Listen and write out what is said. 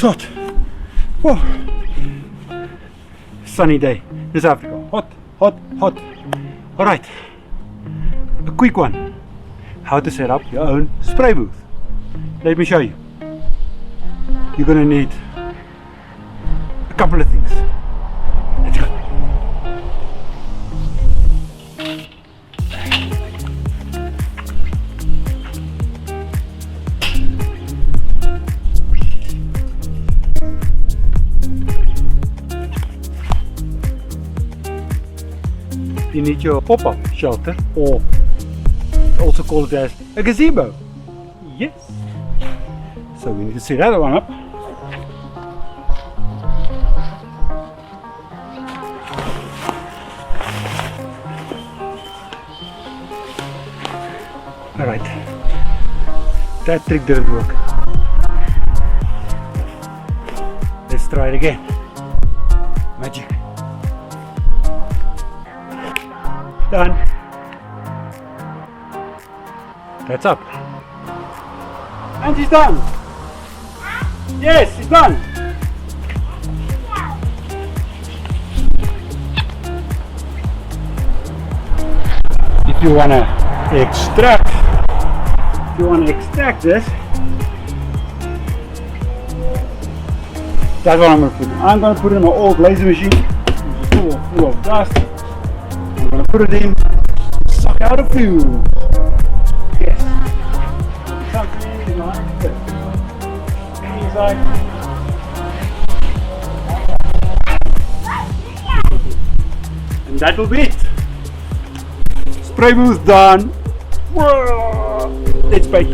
hot. Whoa. Sunny day in South Africa. Hot, hot, hot. Alright. A quick one. How to set up your own spray booth. Let me show you. You're gonna need a couple of things. Let's go. You need your pop-up shelter, or also call it as a gazebo. Yes. So we need to set that one up. Alright. That trick didn't work. Let's try it again. Magic. Done. That's up. And it's done. Yes, it's done. If you wanna extract, this, that's what I'm gonna put. I'm gonna put it in my old laser machine, which is full of dust. I'm gonna put it in, suck out a fume. Yes. Something like this. Inside. And that will be it. Spray booth done. Whoa. Let's bake.